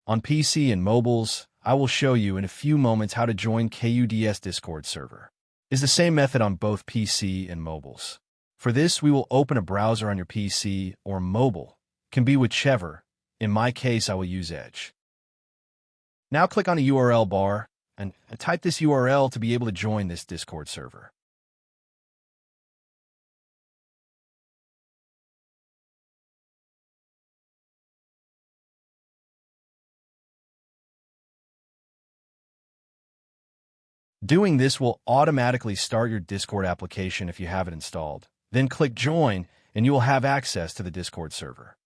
On PC and mobiles, I will show you in a few moments how to join KUDS Discord server. It's the same method on both PC and mobiles. For this, we will open a browser on your PC or mobile. Can be whichever. In my case, I will use Edge. Now click on the URL bar and type this URL to be able to join this Discord server. Doing this will automatically start your Discord application if you have it installed. Then click Join, and you will have access to the Discord server.